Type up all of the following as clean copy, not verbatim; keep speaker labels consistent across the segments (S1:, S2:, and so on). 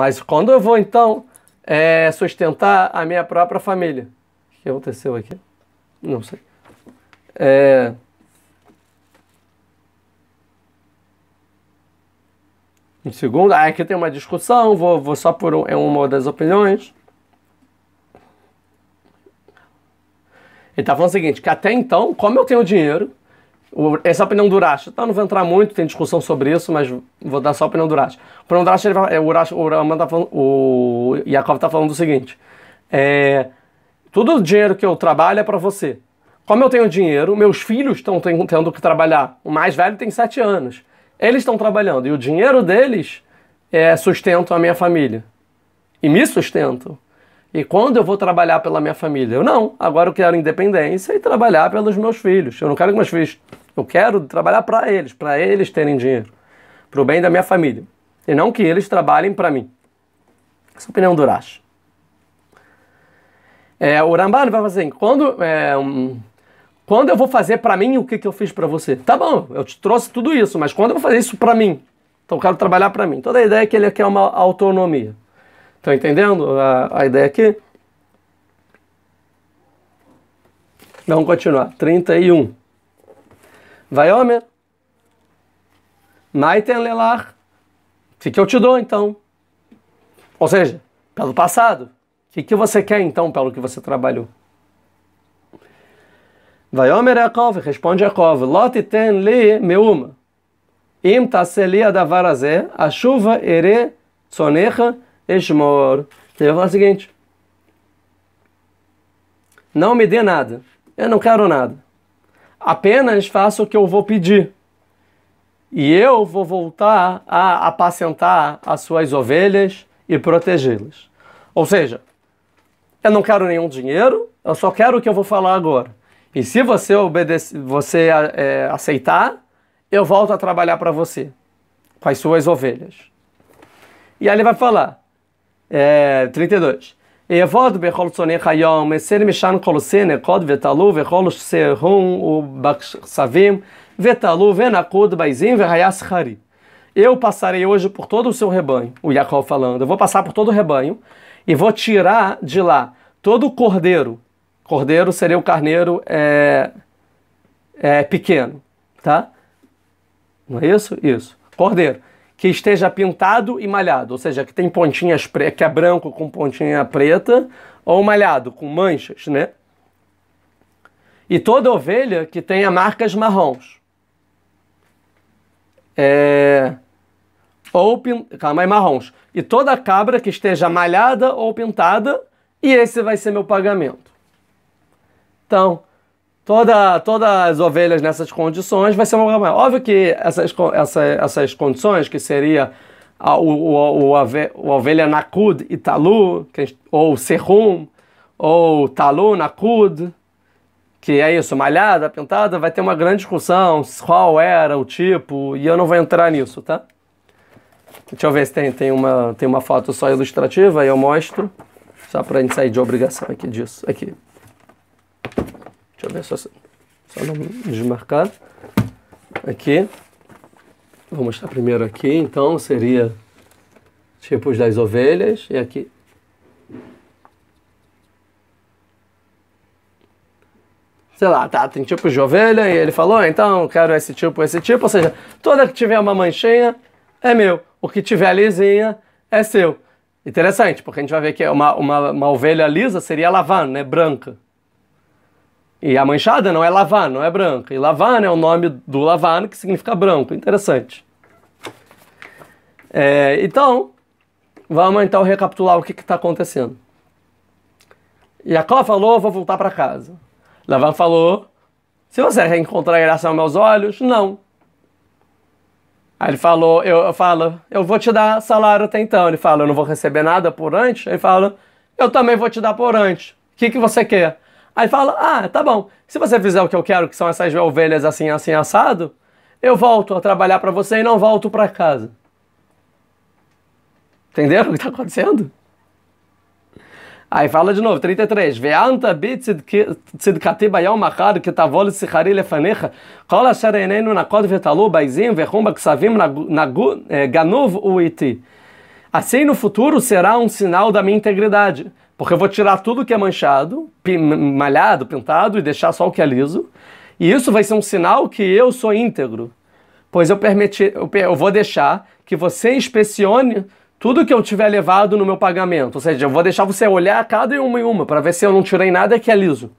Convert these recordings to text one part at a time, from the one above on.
S1: Mas quando eu vou, então, sustentar a minha própria família? O que aconteceu aqui? Não sei. Em segundo, aqui tem uma discussão, vou só por uma das opiniões. Ele está falando o seguinte, que até então, como eu tenho dinheiro, essa é a opinião do Urashi, então não vou entrar muito, tem discussão sobre isso, mas vou dar só a opinião do Urashi. A opinião do Urashi, o Yaakov está falando o seguinte, todo o dinheiro que eu trabalho é para você. Como eu tenho dinheiro, meus filhos estão tendo que trabalhar. O mais velho tem 7 anos. Eles estão trabalhando e o dinheiro deles sustenta a minha família. E me sustentam. E quando eu vou trabalhar pela minha família? Eu não. Agora eu quero independência e trabalhar pelos meus filhos. Eu não quero que meus filhos... Eu quero trabalhar para eles terem dinheiro. Para o bem da minha família. E não que eles trabalhem para mim. Essa é a opinião do Urashi. O Ramban vai fazer assim, quando eu vou fazer para mim o que eu fiz para você? Tá bom, eu te trouxe tudo isso, mas quando eu vou fazer isso para mim? Então eu quero trabalhar para mim. Toda a ideia é que ele quer uma autonomia. Estão entendendo a ideia aqui? Vamos continuar. 31. Vaiomer. Maiten lelach. O que eu te dou então? Ou seja, pelo passado. O que você quer então pelo que você trabalhou? Vaiomer Yaakov, responde Yaakov, Lot ten li meuma. Im taseli adavar azeh, ashuva ere tzonecha eshmor. Ele vai falar o seguinte, não me dê nada, eu não quero nada. Apenas faça o que eu vou pedir. E eu vou voltar a apacentar as suas ovelhas e protegê-las. Ou seja, eu não quero nenhum dinheiro, eu só quero o que eu vou falar agora. E se você aceitar, eu volto a trabalhar para você, com as suas ovelhas. E aí ele vai falar, 32. Evod bechol tzonech hayom, eser mishan kol senekod vetalu vechol serhum ubaksavim vetalu venakud baizim vehayas chari. Eu passarei hoje por todo o seu rebanho, o Yaakov falando, eu vou passar por todo o rebanho e vou tirar de lá todo o cordeiro. Cordeiro seria o carneiro pequeno, tá? Não é isso? Isso. Cordeiro. Que esteja pintado e malhado, ou seja, que tem pontinhas pretas, que é branco com pontinha preta, ou malhado, com manchas, né? E toda ovelha que tenha marcas marrons. Marrons. E toda cabra que esteja malhada ou pintada, e esse vai ser meu pagamento. Então, todas as ovelhas nessas condições vai ser uma pagamento. Óbvio que essas condições, que seria a ovelha nakud e talu, ou serrum, ou talu, nakud, que é isso, malhada, pintada, vai ter uma grande discussão, qual era o tipo, e eu não vou entrar nisso, tá? Deixa eu ver se tem uma foto só ilustrativa, aí eu mostro, só para a gente sair de obrigação aqui disso. Aqui. Deixa eu ver só não desmarcar. Aqui. Vou mostrar primeiro aqui, então seria tipos das ovelhas, e aqui. Sei lá, tá, tem tipos de ovelha, e ele falou, então quero esse tipo, ou seja, toda que tiver uma manchinha é meu, o que tiver lisinha é seu. Interessante, porque a gente vai ver que uma ovelha lisa seria lavan, né, branca. E a manchada não é lavan, não é branca. E lavan é o nome do lavan, que significa branco. Interessante. Então, vamos então recapitular o que está acontecendo. Yaakov falou, vou voltar para casa. Lavan falou, se você reencontrar a graça aos meus olhos, não. Aí ele falou, eu vou te dar salário até então. Ele fala, eu não vou receber nada por antes. Ele fala, eu também vou te dar por antes. O que você quer? Aí fala, tá bom, se você fizer o que eu quero, que são essas ovelhas assim, assim, assado, eu volto a trabalhar para você e não volto para casa. Entenderam o que está acontecendo? Aí fala de novo, 33. Ve'anta bitzidkati bayom machar ketavol sichari lefanecha kol asher einenu nakod vetalu baizim vechum baksavim ganuv uiti. Assim, no futuro, será um sinal da minha integridade, porque eu vou tirar tudo que é manchado, malhado, pintado, e deixar só o que é liso, e isso vai ser um sinal que eu sou íntegro, pois eu vou deixar que você inspecione tudo que eu tiver levado no meu pagamento, ou seja, eu vou deixar você olhar cada uma em uma, para ver se eu não tirei nada que é liso.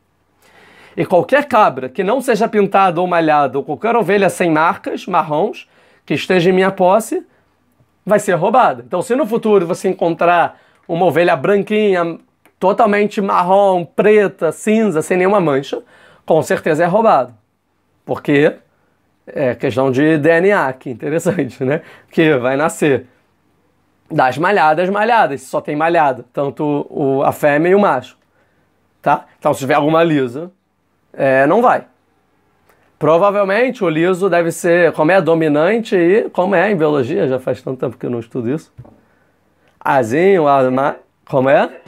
S1: E qualquer cabra que não seja pintada ou malhada, ou qualquer ovelha sem marcas, marrons, que esteja em minha posse, vai ser roubada. Então, se no futuro você encontrar uma ovelha branquinha, totalmente marrom, preta, cinza, sem nenhuma mancha, com certeza é roubado. Porque é questão de DNA, que interessante, né? Que vai nascer das malhadas, só tem malhada, tanto a fêmea e o macho, tá? Então, se tiver alguma lisa, não vai. Provavelmente o liso deve ser, como é dominante e como é em biologia, já faz tanto tempo que eu não estudo isso. Azinho, como é?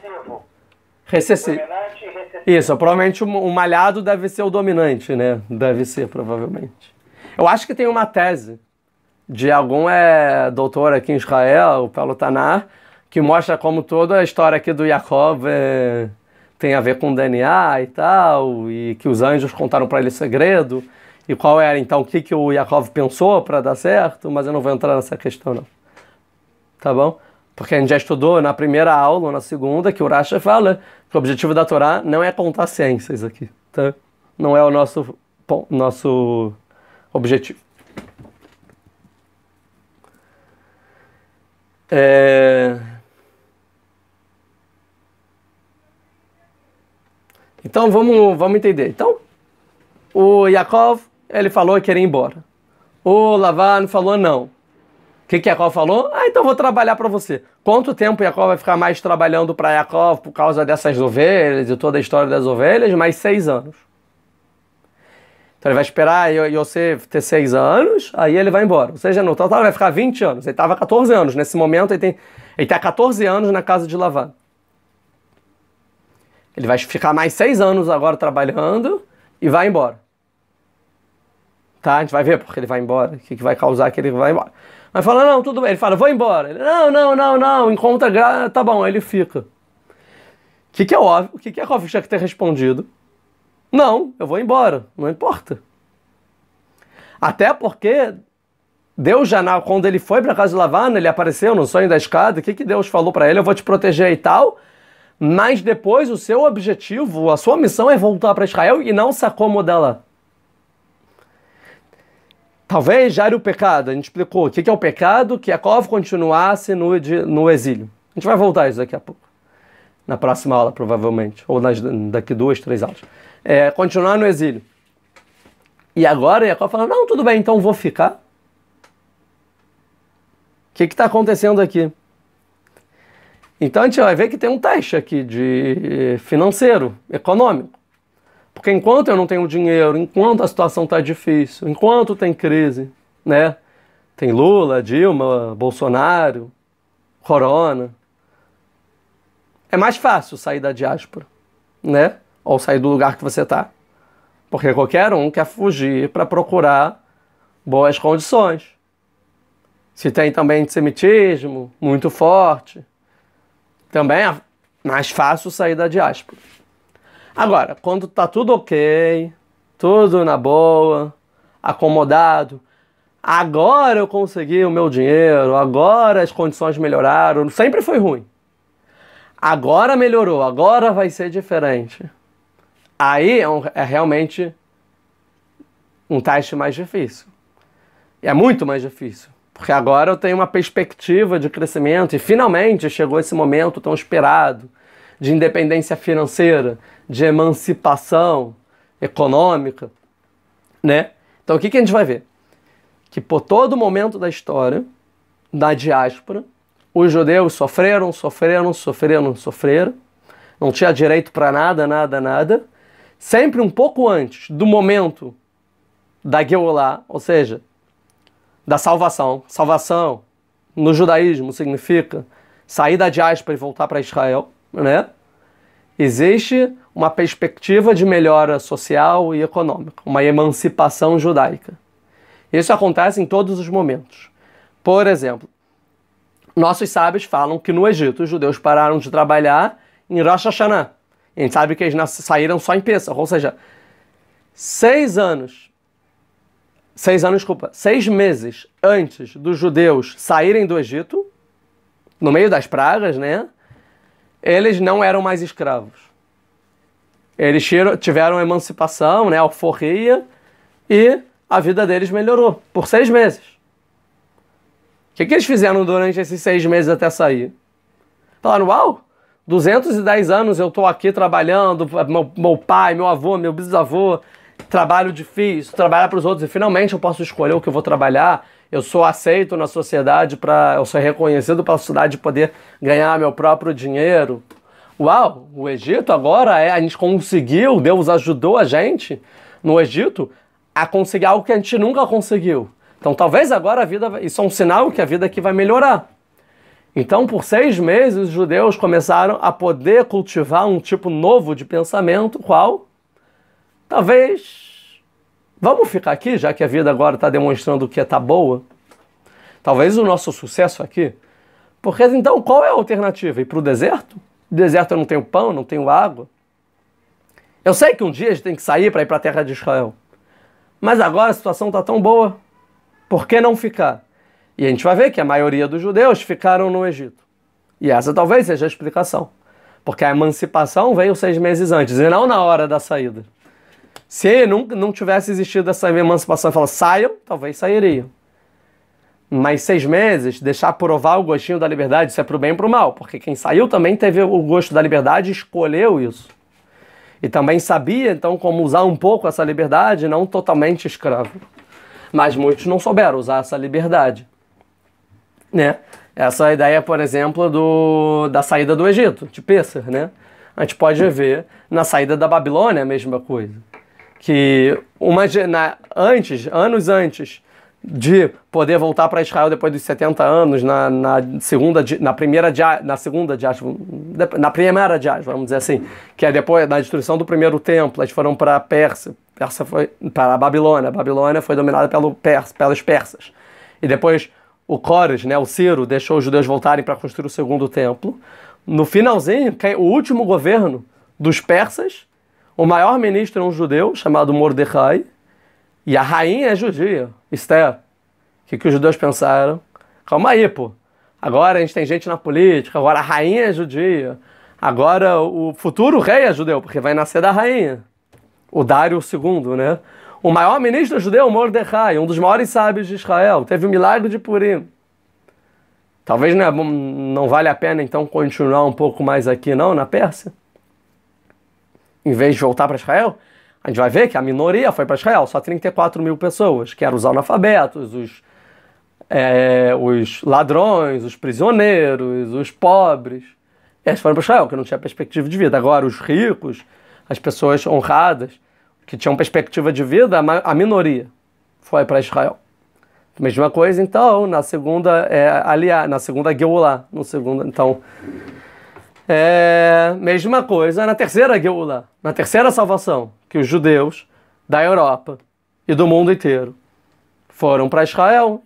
S1: Recessivo.
S2: Dominante e recessivo.
S1: Isso, provavelmente o malhado deve ser o dominante, né? Deve ser, provavelmente. Eu acho que tem uma tese de algum doutor aqui em Israel, o Paulo Tanar, que mostra como toda a história aqui do Yaakov tem a ver com DNA e tal, e que os anjos contaram para ele segredo, e qual era então o que o Yaakov pensou para dar certo, mas eu não vou entrar nessa questão não. Tá bom? Porque a gente já estudou na primeira aula ou na segunda que o Rashi fala que o objetivo da Torá não é contar ciências aqui, tá? Não é o nosso objetivo. Então vamos entender. Então, o Yaakov, ele falou que queria ir embora. O Lavan falou não. O que Yaakov falou? Então vou trabalhar para você. Quanto tempo Yaakov vai ficar mais trabalhando para Yaakov por causa dessas ovelhas e toda a história das ovelhas? Mais 6 anos. Então ele vai esperar Yosef ter 6 anos, aí ele vai embora. Ou seja, no total ele vai ficar 20 anos. Ele estava 14 anos. Nesse momento ele está 14 anos na casa de Lavan. Ele vai ficar mais 6 anos agora trabalhando e vai embora. Tá? A gente vai ver porque ele vai embora. O que vai causar que ele vai embora. Mas fala, não, tudo bem. Ele fala, vou embora. Ele, não. Encontra graça. Tá bom, aí ele fica. O que é óbvio? O que é óbvio que tinha que ter respondido? Não, eu vou embora. Não importa. Até porque Deus já, quando ele foi para casa de Lavan, ele apareceu no sonho da escada. O que Deus falou para ele? Eu vou te proteger e tal. Mas depois o seu objetivo, a sua missão é voltar para Israel e não se acomodar lá. Talvez já era o pecado. A gente explicou o que é o pecado, que Yaakov continuasse no exílio. A gente vai voltar a isso daqui a pouco. Na próxima aula, provavelmente. Ou daqui 2, 3 aulas. Continuar no exílio. E agora Yaakov fala, não, tudo bem, então vou ficar. O que está acontecendo aqui? Então a gente vai ver que tem um teste aqui de financeiro, econômico. Porque enquanto eu não tenho dinheiro, enquanto a situação está difícil, enquanto tem crise, né? Tem Lula, Dilma, Bolsonaro, Corona. É mais fácil sair da diáspora, né? Ou sair do lugar que você está. Porque qualquer um quer fugir para procurar boas condições. Se tem também antissemitismo muito forte, também é mais fácil sair da diáspora. Agora, quando tá tudo ok, tudo na boa, acomodado, agora eu consegui o meu dinheiro, agora as condições melhoraram, sempre foi ruim. Agora melhorou, agora vai ser diferente. Aí é realmente um teste mais difícil. É muito mais difícil. Porque agora eu tenho uma perspectiva de crescimento e finalmente chegou esse momento tão esperado de independência financeira, de emancipação econômica, né? Então o que a gente vai ver? Que por todo momento da história, da diáspora, os judeus sofreram, não tinha direito para nada, sempre um pouco antes do momento da Geulah, ou seja, da salvação. Salvação no judaísmo significa sair da diáspora e voltar para Israel, né? Existe uma perspectiva de melhora social e econômica, uma emancipação judaica. Isso acontece em todos os momentos. Por exemplo, nossos sábios falam que no Egito os judeus pararam de trabalhar em Rosh Hashanah. A gente sabe que eles saíram só em Pêssach, ou seja, 6 meses antes dos judeus saírem do Egito, no meio das pragas, né? Eles não eram mais escravos. Eles tiveram emancipação, né? Alforria, e a vida deles melhorou por 6 meses. O que eles fizeram durante esses 6 meses até sair? Falaram, uau, 210 anos eu estou aqui trabalhando, meu pai, meu avô, meu bisavô, trabalho difícil, trabalhar para os outros, e finalmente eu posso escolher o que eu vou trabalhar, eu sou aceito na sociedade, eu sou reconhecido pela sociedade de poder ganhar meu próprio dinheiro. Uau, o Egito agora, a gente conseguiu, Deus ajudou a gente no Egito a conseguir algo que a gente nunca conseguiu. Então talvez agora isso é um sinal que a vida aqui vai melhorar. Então por 6 meses os judeus começaram a poder cultivar um tipo novo de pensamento, qual? Talvez, vamos ficar aqui, já que a vida agora está demonstrando que está boa. Talvez o nosso sucesso aqui. Porque então qual é a alternativa? Ir para o deserto? No deserto eu não tenho pão, não tenho água. Eu sei que um dia a gente tem que sair para ir para a terra de Israel. Mas agora a situação está tão boa. Por que não ficar? E a gente vai ver que a maioria dos judeus ficaram no Egito. E essa talvez seja a explicação. Porque a emancipação veio 6 meses antes, e não na hora da saída. Se não tivesse existido essa emancipação e falar, saiam, talvez sairiam. Mas 6 meses, deixar provar o gostinho da liberdade, isso é pro bem e pro mal. Porque quem saiu também teve o gosto da liberdade e escolheu isso. E também sabia, então, como usar um pouco essa liberdade, não totalmente escravo. Mas muitos não souberam usar essa liberdade. Né? Essa é a ideia, por exemplo, da saída do Egito, de Pêssar, né? A gente pode ver na saída da Babilônia a mesma coisa. Que anos antes de poder voltar para Israel depois dos 70 anos, na primeira diáspora, vamos dizer assim, que é depois da destruição do primeiro templo, eles foram para a Pérsia foi para a Babilônia. A Babilônia foi dominada pelos persas. E depois o Cores, né, o Ciro, deixou os judeus voltarem para construir o segundo templo. No finalzinho, o último governo dos persas, o maior ministro é um judeu chamado Mordecai, e a rainha é judia, Esther. O que os judeus pensaram? Calma aí, pô. Agora a gente tem gente na política, agora a rainha é judia, agora o futuro rei é judeu, porque vai nascer da rainha. O Dário II, né? O maior ministro judeu, Mordecai, um dos maiores sábios de Israel, teve o milagre de Purim. Talvez não vale a pena, então, continuar um pouco mais aqui, não, na Pérsia? Em vez de voltar para Israel, a gente vai ver que a minoria foi para Israel, só 34 mil pessoas, que eram os analfabetos, os ladrões, os prisioneiros, os pobres. Esses foram para Israel, que não tinha perspectiva de vida. Agora, os ricos, as pessoas honradas, que tinham perspectiva de vida, a minoria foi para Israel. Mesma coisa, então, na segunda Geulah, mesma coisa na terceira Geulah, na terceira salvação, que os judeus da Europa e do mundo inteiro foram para Israel,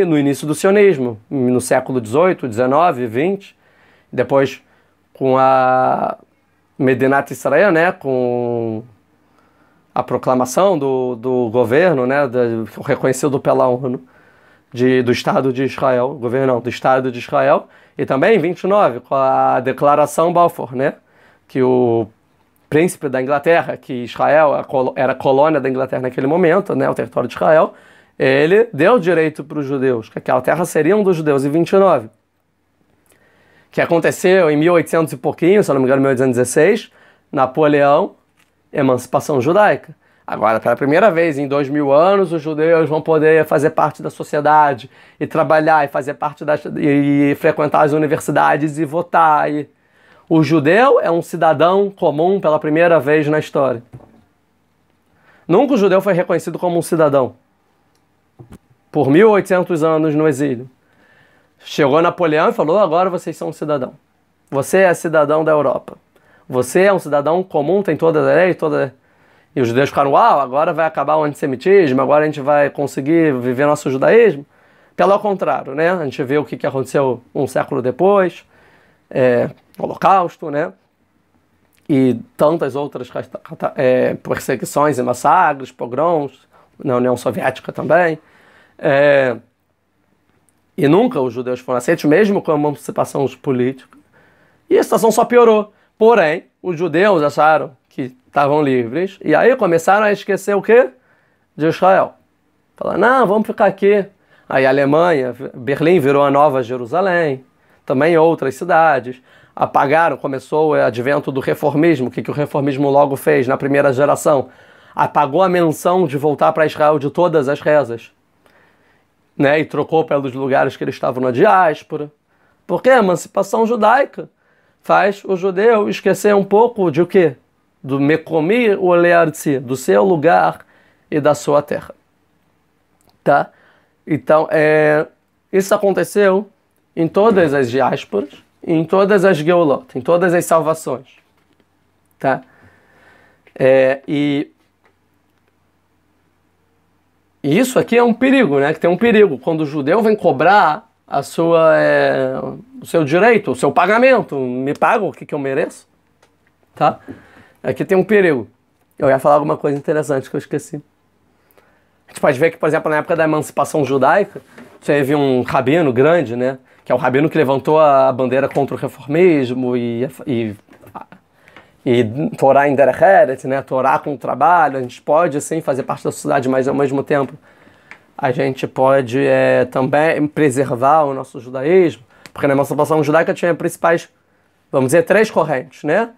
S1: no início do sionismo, no século XVIII, XIX, XX, depois com a Medinat Israel, né, com a proclamação do governo, né, reconhecido pela ONU, do Estado de Israel, do Estado de Israel, e também em 29, com a Declaração Balfour, né, que o príncipe da Inglaterra, que Israel era colônia da Inglaterra naquele momento, né, o território de Israel, ele deu direito para os judeus, que aquela terra seria dos judeus, em 29. Que aconteceu em 1800 e pouquinho, se eu não me engano, 1816, Napoleão, emancipação judaica. Agora, pela primeira vez em 2000 anos, os judeus vão poder fazer parte da sociedade e trabalhar e fazer parte e frequentar as universidades e votar. O judeu é um cidadão comum pela primeira vez na história. Nunca o judeu foi reconhecido como um cidadão. Por 1800 anos no exílio. Chegou Napoleão e falou, agora vocês são um cidadão. Você é cidadão da Europa. Você é um cidadão comum, tem toda a lei, E os judeus ficaram, uau, agora vai acabar o antissemitismo, agora a gente vai conseguir viver nosso judaísmo. Pelo contrário, né? A gente vê o que aconteceu um século depois, Holocausto, né? E tantas outras perseguições e massacres, pogroms, na União Soviética também. E nunca os judeus foram aceitos, mesmo com a emancipação política. E a situação só piorou. Porém, os judeus acharam que estavam livres, e aí começaram a esquecer o quê? De Israel. Falaram, não, vamos ficar aqui. Aí a Alemanha, Berlim virou a Nova Jerusalém, também outras cidades. Apagaram, começou o advento do reformismo. O que o reformismo logo fez na primeira geração? Apagou a menção de voltar para Israel de todas as rezas, né? E trocou pelos lugares que eles estavam na diáspora. Porque a emancipação judaica faz o judeu esquecer um pouco de o quê? Do Mekomi ou Leartzi, do seu lugar e da sua terra. Tá? Então, isso aconteceu em todas as diásporas, em todas as geolot, em todas as salvações. Tá? E isso aqui é um perigo, né? Que tem um perigo. Quando o judeu vem cobrar o seu direito, o seu pagamento, me paga o que eu mereço. Tá? Aqui tem um perigo. Eu ia falar alguma coisa interessante que eu esqueci. A gente pode ver que, por exemplo, na época da emancipação judaica, teve um rabino grande, né? Que é o rabino que levantou a bandeira contra o reformismo e Torá em Derech Eretz, né? Torá com o trabalho. A gente pode, sim, fazer parte da sociedade, mas ao mesmo tempo a gente pode também preservar o nosso judaísmo, porque na emancipação judaica tinha principais, vamos dizer, 3 correntes, né?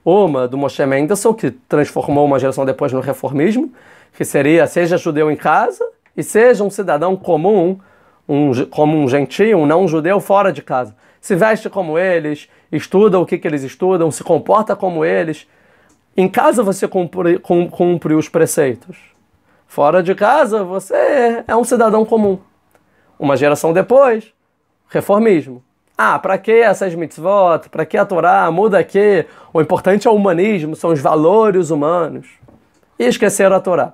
S1: Uma do Moshe Mendelssohn, que transformou uma geração depois no reformismo, que seria, seja judeu em casa e seja um cidadão comum, como um gentio, um não judeu fora de casa. Se veste como eles, estuda o que eles estudam, se comporta como eles. Em casa você cumpre os preceitos. Fora de casa você é um cidadão comum. Uma geração depois, reformismo. Para que essas mitzvot? Para que a Torá? Muda aqui. O importante é o humanismo, são os valores humanos. E esqueceram a Torá.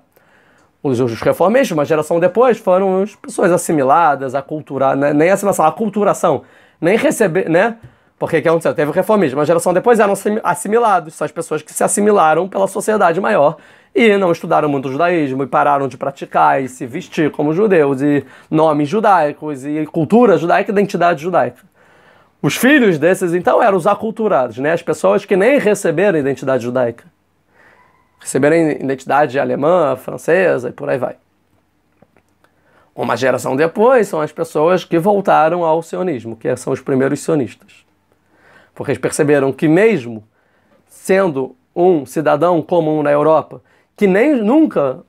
S1: Os reformistas, uma geração depois, foram as pessoas assimiladas, aculturadas, nem assimilação, aculturação, nem receber, né? Porque o que aconteceu? Teve o reformismo, uma geração depois eram assimilados, são as pessoas que se assimilaram pela sociedade maior e não estudaram muito o judaísmo e pararam de praticar e se vestir como judeus e nomes judaicos e cultura judaica e identidade judaica. Os filhos desses, então, eram os aculturados, né? As pessoas que nem receberam identidade judaica. Receberam identidade alemã, francesa e por aí vai. Uma geração depois são as pessoas que voltaram ao sionismo, que são os primeiros sionistas. Porque eles perceberam que mesmo sendo um cidadão comum na Europa, que nunca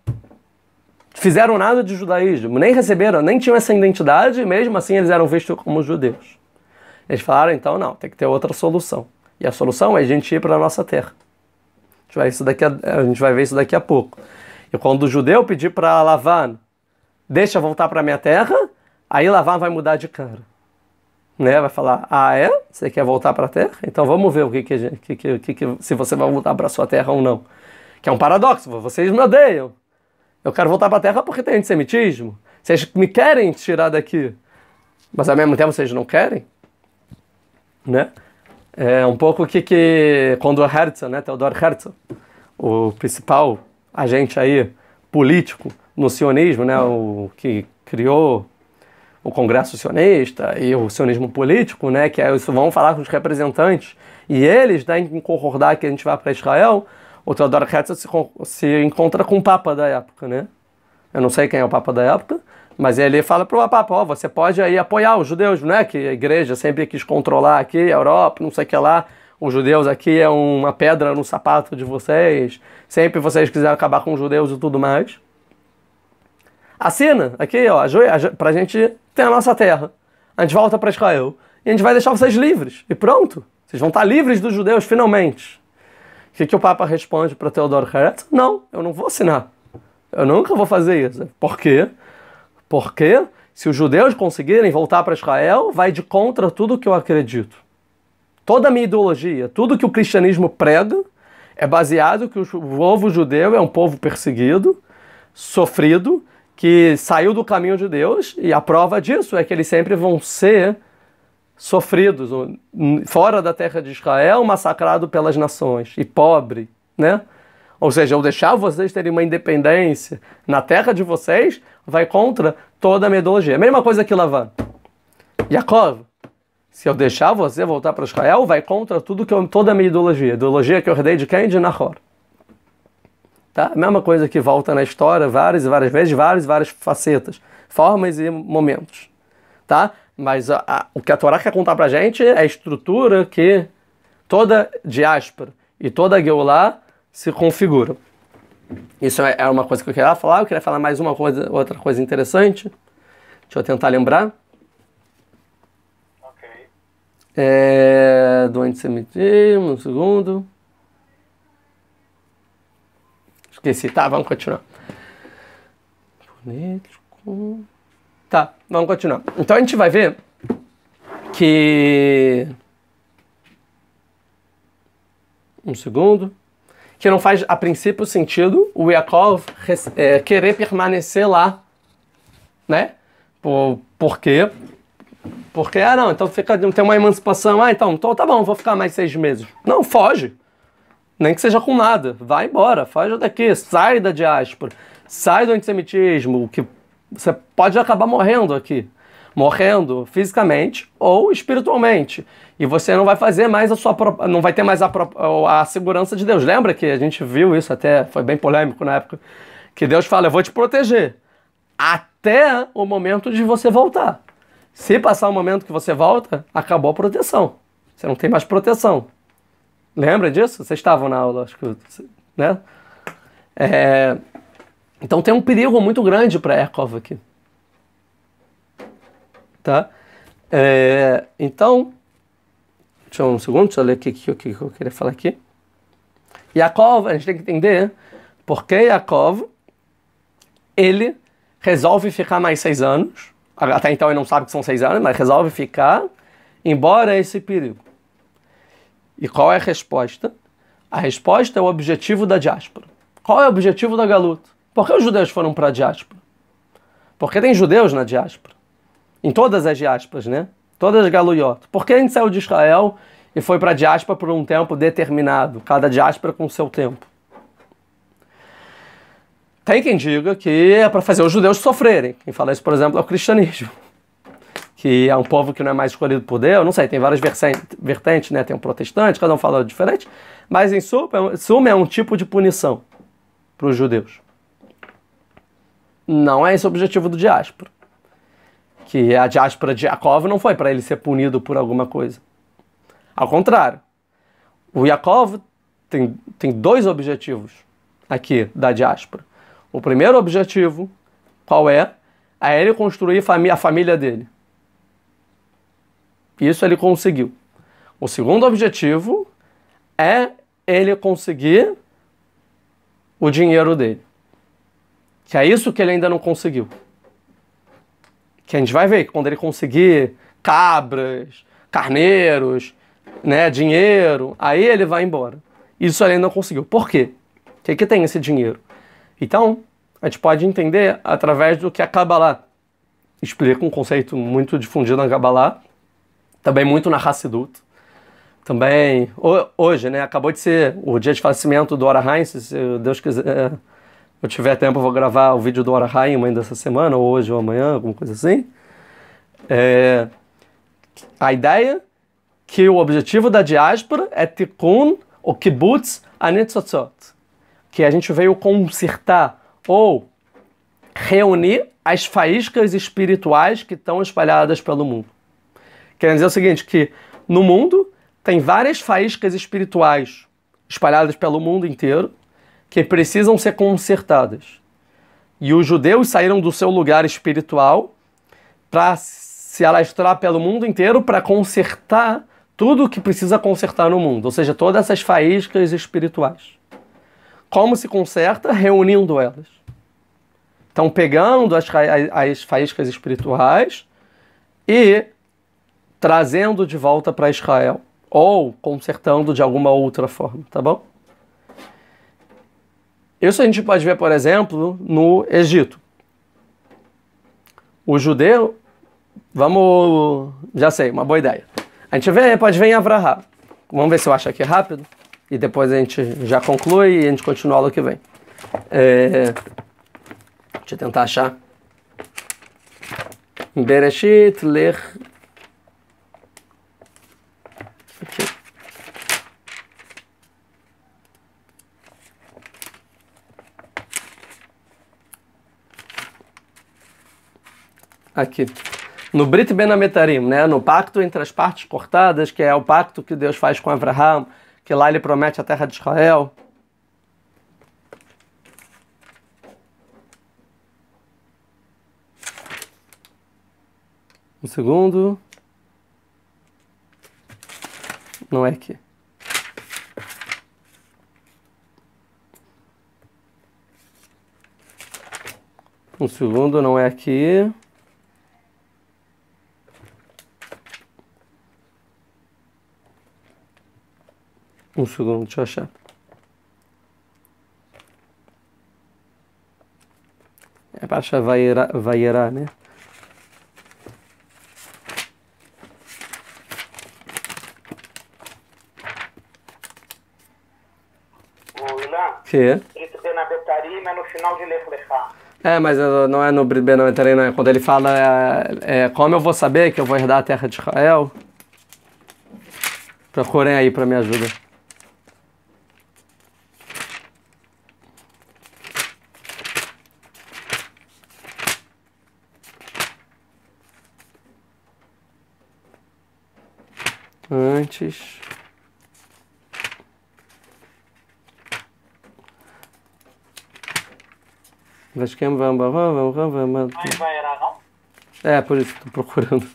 S1: fizeram nada de judaísmo, nem receberam, nem tinham essa identidade, mesmo assim eles eram vistos como judeus. Eles falaram, então, não, tem que ter outra solução. E a solução é a gente ir para a nossa terra. A gente vai ver isso daqui a pouco. E quando o judeu pedir para Lavan, deixa eu voltar para a minha terra, aí Lavan vai mudar de cara. Né? Vai falar, você quer voltar para a terra? Então vamos ver se você vai voltar para a sua terra ou não. Que é um paradoxo, vocês me odeiam. Eu quero voltar para a terra porque tem antissemitismo. Vocês me querem tirar daqui, mas ao mesmo tempo vocês não querem? Né? É um pouco quando Herzl, né, Theodor Herzl, o principal agente aí político no sionismo, né, o que criou o Congresso Sionista e o sionismo político, né, que vão falar com os representantes e eles devem concordar que a gente vá para Israel. O Theodor Herzl se encontra com o Papa da época, né? Eu não sei quem é o Papa da época, mas ele fala para o Papa, você pode aí apoiar os judeus, né? Que a igreja sempre quis controlar aqui, a Europa, não sei o que lá. Os judeus aqui é uma pedra no sapato de vocês. Sempre vocês quiserem acabar com os judeus e tudo mais. Assina aqui, ó, para a gente ter a nossa terra. A gente volta para Israel e a gente vai deixar vocês livres. E pronto, vocês vão estar livres dos judeus finalmente. O que o Papa responde para Theodor Herzl? Não, eu não vou assinar. Eu nunca vou fazer isso. Por quê? Porque se os judeus conseguirem voltar para Israel, vai de contra tudo que eu acredito. Toda a minha ideologia, tudo que o cristianismo prega, é baseado que o povo judeu é um povo perseguido, sofrido, que saiu do caminho de Deus, e a prova disso é que eles sempre vão ser sofridos, fora da terra de Israel, massacrado pelas nações, e pobre, né? Ou seja, eu deixar vocês terem uma independência na terra de vocês vai contra toda a metodologia. Mesma coisa que Lavan. Yaakov, se eu deixar você voltar para Israel, vai contra toda a minha ideologia. Ideologia que eu herdei de quem? De Nahor. Tá? A mesma coisa que volta na história várias e várias vezes, várias facetas, formas e momentos. Tá? Mas o que a Torá quer contar pra gente é a estrutura que toda diáspora e toda Geulah se configuram. Isso é uma coisa que eu queria falar. Eu queria falar mais outra coisa interessante. Deixa eu tentar lembrar. Do antissemitismo, um segundo. Esqueci, tá, vamos continuar. Tá, vamos continuar. Então a gente vai ver que... Um segundo. Que não faz, a princípio, sentido o Yaakov querer permanecer lá, né? Por quê? Porque, não, então tem uma emancipação, então tá bom, vou ficar mais 6 meses. Não, foge. Nem que seja com nada. Vai embora, foge daqui, sai da diáspora, sai do antissemitismo, que você pode acabar morrendo aqui. Morrendo fisicamente ou espiritualmente. E você não vai fazer mais não vai ter mais a segurança de Deus. Lembra que a gente viu isso até, foi bem polêmico na época, que Deus fala, eu vou te proteger até o momento de você voltar. Se passar o momento que você volta, acabou a proteção. Você não tem mais proteção. Lembra disso? Vocês estavam na aula, acho que, né? Então tem um perigo muito grande para Yaakov aqui. Tá? Então, deixa eu um segundo, deixa eu ler o que eu queria falar aqui. Yaakov, a gente tem que entender porque Yaakov, ele resolve ficar mais 6 anos. Até então ele não sabe que são 6 anos, mas resolve ficar, embora esse perigo. E qual é a resposta? A resposta é o objetivo da diáspora. Qual é o objetivo da galuta? Por que os judeus foram para a diáspora? Porque tem judeus na diáspora. Em todas as diásporas, né? Todas as galuyot. Por que a gente saiu de Israel e foi para a diáspora por um tempo determinado? Cada diáspora com o seu tempo. Tem quem diga que é para fazer os judeus sofrerem. Quem fala isso, por exemplo, é o cristianismo. Que é um povo que não é mais escolhido por Deus. Não sei, tem várias vertentes, né? Tem um protestante, cada um fala diferente. Mas em suma é um tipo de punição para os judeus. Não é esse o objetivo do diáspora. Que a diáspora de Yaakov não foi para ele ser punido por alguma coisa. Ao contrário. O Yaakov tem 2 objetivos aqui da diáspora. O primeiro objetivo, qual é? É ele construir a família dele. Isso ele conseguiu. O segundo objetivo é ele conseguir o dinheiro dele. Que é isso que ele ainda não conseguiu. Que a gente vai ver que quando ele conseguir cabras, carneiros, né, dinheiro, aí ele vai embora. Isso ele ainda não conseguiu. Por quê? O que tem esse dinheiro? Então, a gente pode entender através do que a Kabbalah explica, um conceito muito difundido na Kabbalah, também muito na Hassidut. Também, hoje, né, acabou de ser o dia de falecimento do Or HaHaim. Se Deus quiser, eu tiver tempo, eu vou gravar o vídeo do Or HaHaim ainda essa semana, ou hoje ou amanhã, alguma coisa assim. A ideia que o objetivo da diáspora é Tikkun ou Kibbutz Anitzotzot, que a gente veio consertar ou reunir as faíscas espirituais que estão espalhadas pelo mundo. Quer dizer o seguinte, que no mundo tem várias faíscas espirituais espalhadas pelo mundo inteiro que precisam ser consertadas. E os judeus saíram do seu lugar espiritual para se alastrar pelo mundo inteiro para consertar tudo o que precisa consertar no mundo, ou seja, todas essas faíscas espirituais. Como se conserta? Reunindo elas. Então, pegando as faíscas espirituais e trazendo de volta para Israel, ou consertando de alguma outra forma, tá bom? Isso a gente pode ver, por exemplo, no Egito. O judeu, vamos, já sei, uma boa ideia. A gente pode ver em Avraham. Vamos ver se eu acho aqui rápido. E depois a gente já conclui e a gente continua a aula que vem. Deixa eu tentar achar. Bereshit, ler. Aqui. Aqui. No Brit Ben Ametarim, né? No pacto entre as partes cortadas, que é o pacto que Deus faz com Avraham, que lá ele promete a terra de Israel. Um segundo. Não é aqui. Um segundo, não é aqui. Um segundo, deixa eu achar. É para achar Vaiera, né? Que?
S2: Brit Ben Ametarim é no final de Lech Lechá.
S1: Mas não é no Brit Ben Ametarim, não. Quando ele fala, como eu vou saber que eu vou herdar a terra de Israel? Procurem aí para me ajudar. Antes. Vasquem, vamos.
S2: Não é Vaierá, não?
S1: Por isso que estou procurando.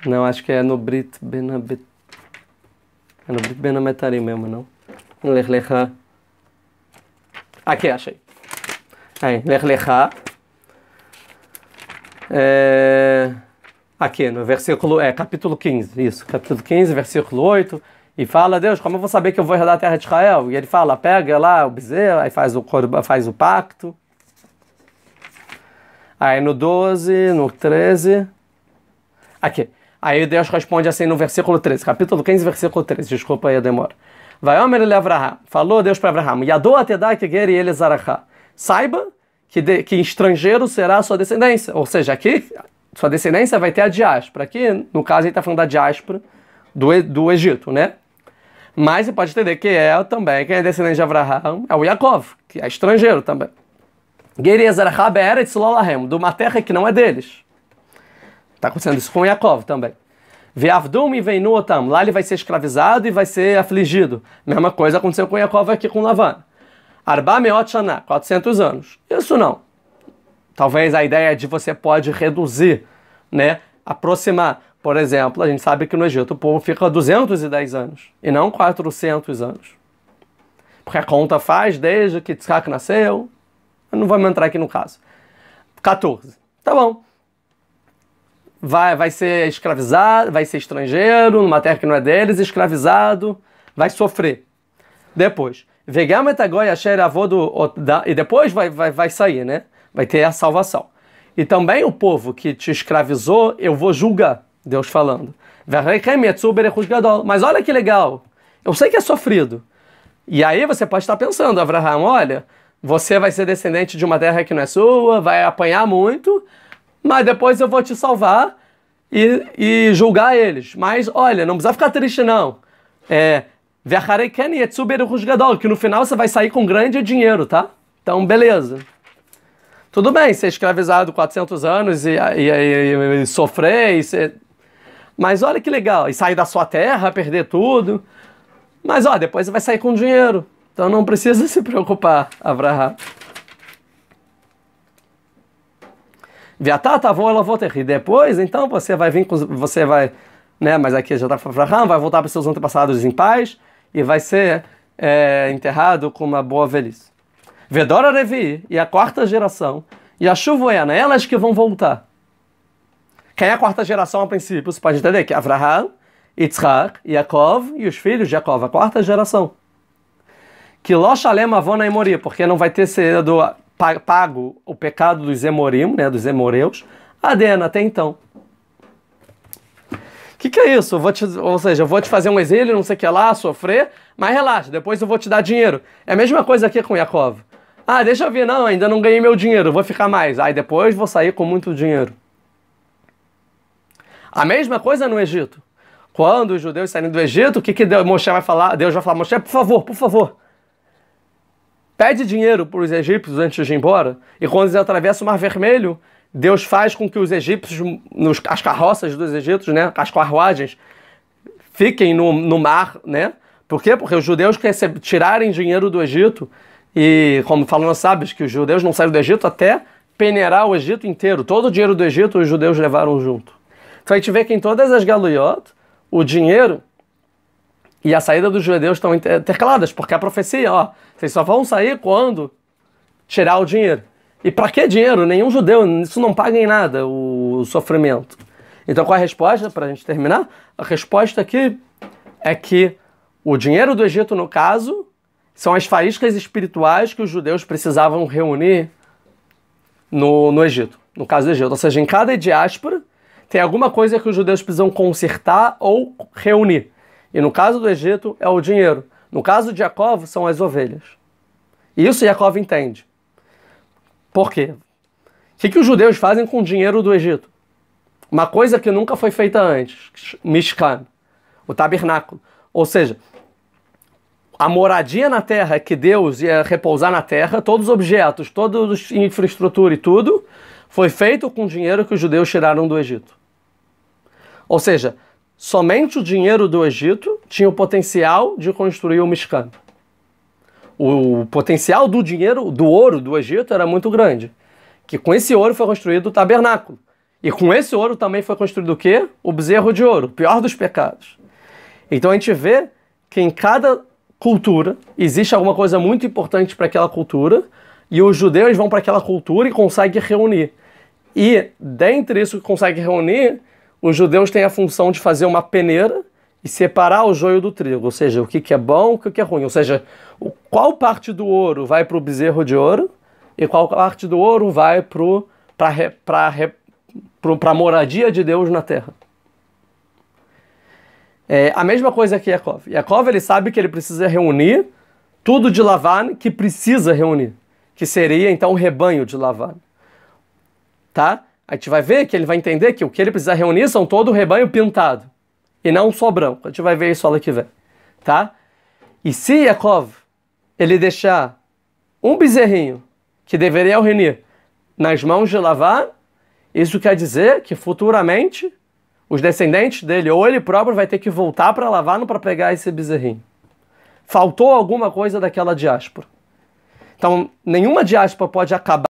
S1: Não, acho que é no Brit Ben Ametarim. É no Brit Ben Ametarim mesmo, não? Lech Lechá. Aqui, achei. Aí, Lech Lechá. Aqui no versículo, capítulo 15, isso, capítulo 15, versículo 8, e fala, Deus, como eu vou saber que eu vou herdar a terra de Israel? E ele fala, pega lá o bezerro, aí faz o pacto. Aí no 12, no 13, aqui, aí Deus responde assim no versículo 13, capítulo 15, versículo 13, desculpa aí a demora. Vaiomer ele Avraham, falou Deus para Avraham, Yadou atedá kegeri ele zarachá, saiba que estrangeiro será a sua descendência. Ou seja, aqui, sua descendência vai ter a diáspora. Aqui, no caso, ele está falando da diáspora do Egito, né? Mas você pode entender que também, quem é descendente de Avraham, é o Yaakov, que é estrangeiro também. De uma terra que não é deles. Está acontecendo isso com Yaakov também. Ve'avdum e veinu otam. Lá ele vai ser escravizado e vai ser afligido. Mesma coisa aconteceu com Yaakov aqui com Lavan. Arba meot shana, 400 anos. Isso não. Talvez a ideia de você pode reduzir, né? Aproximar. Por exemplo, a gente sabe que no Egito o povo fica 210 anos e não 400 anos. Porque a conta faz desde que Tzchak nasceu. Não vamos entrar aqui no caso. 14. Tá bom. Vai ser escravizado, vai ser estrangeiro, numa terra que não é deles, escravizado, vai sofrer. Depois. E depois vai sair, né? Vai ter a salvação. E também o povo que te escravizou, eu vou julgar, Deus falando. Mas olha que legal, eu sei que é sofrido. E aí você pode estar pensando, Avraham, olha, você vai ser descendente de uma terra que não é sua, vai apanhar muito, mas depois eu vou te salvar e julgar eles. Mas olha, não precisa ficar triste não. Que no final você vai sair com grande dinheiro, tá? Então, beleza. Tudo bem ser escravizado 400 anos e sofrer, mas olha que legal. E sair da sua terra, perder tudo. Mas, depois você vai sair com dinheiro. Então não precisa se preocupar, Avraham. E depois, então, você vai vir com... Você vai... Né, mas aqui já está Avraham, vai voltar para os seus antepassados em paz e vai ser enterrado com uma boa velhice. Vedora Revi, e a quarta geração, e a Chuvoena, elas que vão voltar. Quem é a quarta geração a princípio? Você pode entender que é Avraham, Yitzhak, Yaakov e os filhos de Yaakov, a quarta geração. que lo shalem avon haemori, porque não vai ter sido pago o pecado dos Emorim, né, dos Emoreus, Adena, até então. O que é isso? Ou seja, eu vou te fazer um exílio, não sei o que lá, sofrer, mas relaxa, depois eu vou te dar dinheiro. É a mesma coisa aqui com Yaakov. Ah, deixa eu ver, não, ainda não ganhei meu dinheiro, vou ficar mais. Aí depois vou sair com muito dinheiro. A mesma coisa no Egito. Quando os judeus saírem do Egito, o que Moshe vai falar? Deus vai falar, Moshe, por favor, pede dinheiro para os egípcios antes de ir embora. E quando eles atravessam o Mar Vermelho, Deus faz com que os egípcios, as carroças dos egípcios, né, as carruagens, fiquem no mar, né? Por quê? Porque os judeus querem tirarem dinheiro do Egito, e como falam os sábios, que os judeus não saíram do Egito até peneirar o Egito inteiro. Todo o dinheiro do Egito os judeus levaram junto. Então a gente vê que em todas as galuyot, o dinheiro e a saída dos judeus estão intercaladas, porque a profecia, ó, vocês só vão sair quando tirar o dinheiro. E para que dinheiro? Nenhum judeu, isso não paga em nada, o sofrimento. Então qual é a resposta, para a gente terminar? A resposta aqui é que o dinheiro do Egito, no caso, são as faíscas espirituais que os judeus precisavam reunir no Egito, no caso do Egito. Ou seja, em cada diáspora tem alguma coisa que os judeus precisam consertar ou reunir. E no caso do Egito é o dinheiro. No caso de Yaakov são as ovelhas. E isso Yaakov entende. Por quê? O que os judeus fazem com o dinheiro do Egito? Uma coisa que nunca foi feita antes. Mishkan, o tabernáculo. Ou seja, a moradia na terra que Deus ia repousar na terra, todos os objetos, toda a infraestrutura e tudo, foi feito com o dinheiro que os judeus tiraram do Egito. Ou seja, somente o dinheiro do Egito tinha o potencial de construir o Mishkan. O potencial do dinheiro, do ouro do Egito era muito grande. Que com esse ouro foi construído o tabernáculo. E com esse ouro também foi construído o quê? O bezerro de ouro, o pior dos pecados. Então a gente vê que em cada cultura existe alguma coisa muito importante para aquela cultura e os judeus vão para aquela cultura e conseguem reunir. E dentre isso que conseguem reunir, os judeus têm a função de fazer uma peneira e separar o joio do trigo, ou seja, o que é bom, o que é ruim, ou seja, qual parte do ouro vai para o bezerro de ouro e qual parte do ouro vai para a moradia de Deus na terra. É a mesma coisa que Yaakov. Yaakov, ele sabe que ele precisa reunir tudo de Lavan que precisa reunir, que seria então o rebanho de Lavan. Tá? A gente vai ver que ele vai entender que o que ele precisa reunir são todo o rebanho pintado e não só branco. A gente vai ver isso lá que vem. Tá? E se Yaakov ele deixar um bezerrinho que deveria reunir nas mãos de Lavan, isso quer dizer que futuramente os descendentes dele ou ele próprio vai ter que voltar para Lavan para pegar esse bezerrinho. Faltou alguma coisa daquela diáspora. Então, nenhuma diáspora pode acabar